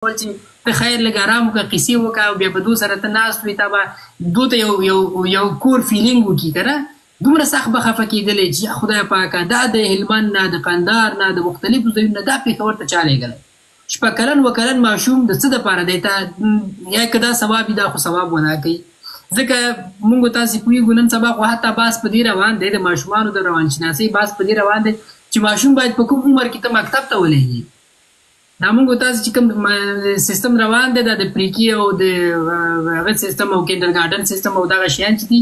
چې ته خیر لږ ارام وکړه قیسې وکړه او بیا په دو سره ته ناست وې تا به دو ته یو کور فیلینګ وکړي که نه دومره سخت به خفه کېدلی چې خدای پاکه دا د هلمند نه د قندهار نه د مختلفو ځایونو نه دا پېښور ته چا لېږلی شپږ کلن اووه کلن ماشوم د څه دپاره دی ته یا که دا ثواب وي دا خو ثواب ونه کوي ځکه مونږ تاسې پوهېږو نن سبا خو حتی بحث په دې روان دی د ماشومانو د روانشناسۍ بحث په دې روان دی چې ماشوم باید په کوم عمر کې ته مکتب ته ولېږي دا مونږ تاسې چې کوم سیستم روان دی دا د پریکي او د هغه سیستم او کینډر ګارډن سیستم او دغه شیان چې دي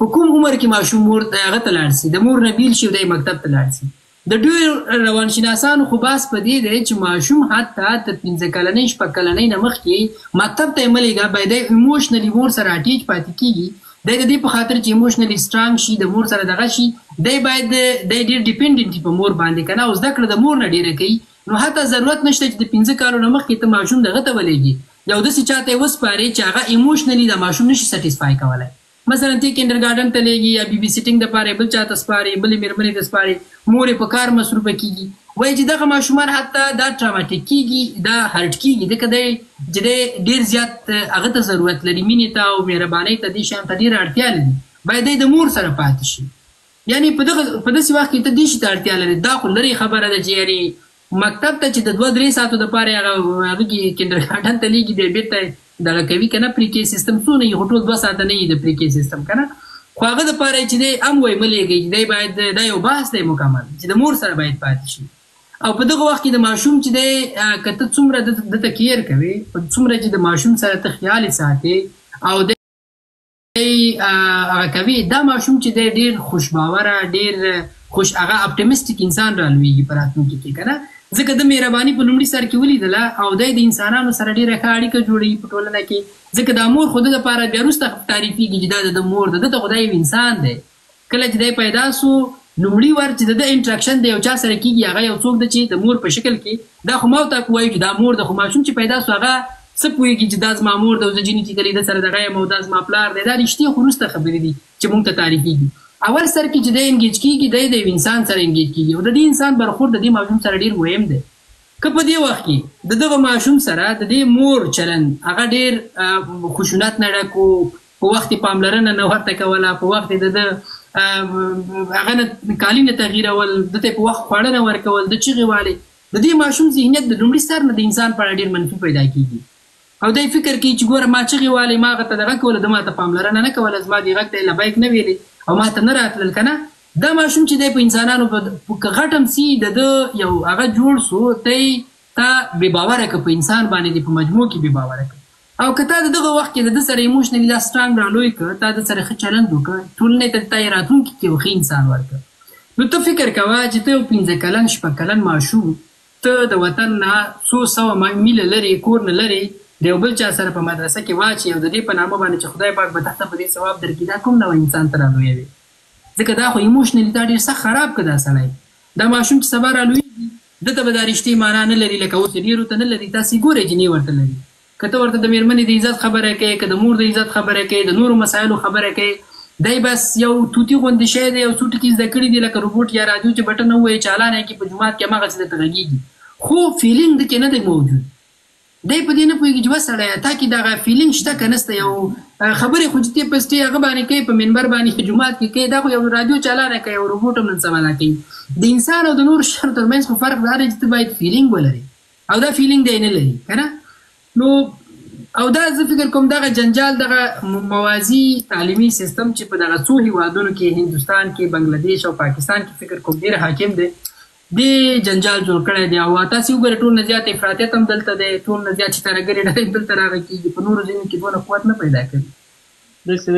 په کوم عمر کې ماشوم مور هغه ته لاړ شي د مور نه بیل شي او دی مکتب ته لاړ شي د ډېرو روانشناسانو خو بحث په دې دی چې ماشوم حتی د 15 کلنۍ شپږ کلنۍ نه مخکې مکتب ته یې مه لېږه باید دی ایموشنلي مور سره اټیچ پاتې کېږي دی د دې په خاطر چې ایموشنلي سټرانګ شي د مور سره دغه شي دی باید دی ډېر ډیپینډنټ په مور باندې که نه او زده کړه د مور نه ډېره کوي نو حتی ضرورت نشته چې د 15 کالو نه مخکې ته ماشوم دغه ته ولېږي یو داسې چا ته یې وسپارې چې هغه ایموشنلي د ماشوم نشي سټسفای کولی مثلا ته کینډر ګارډن ته لېږي یا بی بي سیټینګ دپاره بل چا ته سپارې بلې مېرمنې ته سپارې مور یې په کار مصروفه کېږي وایي چې دغه ماشومان حتی دا ټراماټیک کېږي دا هرټ کېږي ځکه دی چې دی ډېر زیات هغه ته ضرورت لري مینې ته او مهربانۍ ته دې شیانو ته ډېره اړتیا لري باید دی د مور سره پاتې شي یعنې په داسې وخت کې ته دې شي ته اړتیا لري دا خو لرې خبره ده چې یعنې مکتب ته چې د 2-3 ساعتو دپاره هغه کې کینډر ګارډن ته لېږي بیا بېرته دغه کوي که نه پریکې سیستم څونه یي خو ټول 2 ساعته نه یي د پریکې سیستم که نه خو هغه دپاره چې دی هم وایي مه لېږئ چې دی باید دا یو بحث دی مکمل چې د مور سره باید پاتې شي او په دغه وخت کې د ماشوم چې دی که ته څومره دته کیر کوې څومره چې د ماشوم سره ته خیال یې ساتې او دی هغه کوي دا ماشوم چې دی ډېر خوشباوره ډېر خوش هغه اپټیمسټیک انسان رالویږي په راتلونکي کې که نه ځکه د مهرباني په لومړي سر کې ولیدله او دی د انسانانو سره ډېره ښه اړیکه جوړوي په ټولنه کې ځکه دا مور خو د دپاره بیا وروسته تعریفېږي چې دا د مور ده دته خو دا یو انسان دی کله چې دی پیدا سو لومړي ور چې د انټراکشن د یو چا سره کېږي هغه یو څوک ده چې د مور په شکل کې دا خو ما ورته وایو چې دا مور ده خو ماشوم چې پیدا سو هغه څه پوهېږي چې دا زما مور ده او زه جینیټیکلي ده سره دغه یم او دا زما پلار دی دا رښتیا خو وروسته خبرې دي چې موږ ته تعریفېږي اول سر کې چې دی انګیج کېږي دی د یو انسان سره انګیج کېږي او د دې انسان برخورد د دې ماشوم سره ډېر مهم دی که په دې وخت کې د دغه ماشوم سره د دې مور چلند هغه ډېر خشونت نه ډک و په وخت یې پاملرنه نه ورته کوله په وخت یې د ده هغه نه کالي نه تغیرول ده ته یې په وخت خواړه نه ورکول د چغې والې د دې ماشوم ذهنیت د لومړي سر نه د انسان په اړه ډېر منفي پیدا کېږي او دی فکر کوي چې ګوره ما چغې والې ما هغه ته دغه کوله ده ما ته پاملرنه نه کوله زما دې غږ ته یې لبیک نه ویلې او ما ته نه راتلل که نه دا ماشوم چې دی په انسانانو که غټ هم سي د ده یو هغه جوړ سو ته تا بې باوره که په انسان باندې دې په مجموع کې بې باوره که او که تا د دغه وخت کې د ده سره ایموشنلي دا سټرانګ رالوی که تا د سره ښه چلند وکړه ټولنې ته تا یې راتلونکي کې یو ښه انسان ورکړه نو ته فکر کوه چې ته یو 15 کلن شپږ کلن ماشوم ته د وطن نه څو سوه میله لرې کور نه لرې د یو بل چا سره په مدرسه کې واچي او د دې په نامه باندې چې خدای پاک به تاته په دې ثواب درکړي دا کوم ډول انسان ته رالویوي ځکه دا خو ایموشنلي تا ډېر سخت خراب کړه دا سړی دا ماشوم چې سبا رالویږي دته به دا رښتې معنا نه لري لکه اوس ډېرو ته نه لري تاسې ګورئ جنې ورته لري که ته ورته د مېرمنې د عزت خبره کوې که د مور د عزت خبره کوې د نورو مسایلو خبره کوې دی بس یو توتي غوندې شی دی یو څو ټکي زده کړي دي لکه روبوټ یا رادیو چې بټن ووایي چالان یې کړي په جومات کې هماغسې درته غږېږي خو فیلینګ د کې نه دی موجود دی په دې نه پوهېږي چې بس سړی تا کې دغه فیلینګ شته که نسته یو خبرې خو چې تی پسټې هغه باندې کوي په منبر باندې په جومات کې کوي دا خو یو رادیو چالانه کوي یو روبوټ هم نن سبا دا کوي د انسان او د نور شیانو ترمنځ خو فرق دا دی چې ته باید فیلینګ ولري او دا فیلینګ دی نه لري که نه نو او دا زه فکر کوم دغه جنجال دغه موازي تعلیمي سیستم چې په دغه څو هیوادونو کې هندوستان کې بنګلادیش او پاکستان کې فکر کوم ډېر حاکم دی دې جنجال جوړ کړی دی او تاسې وګورئ ټول نه زیات افراطیت هم دلته دی ټول نه زیات چې ترهګرې ډلې دلته راغی کېږي په نورو ځایونو کې دونه قوت نه پیدا کوي داسې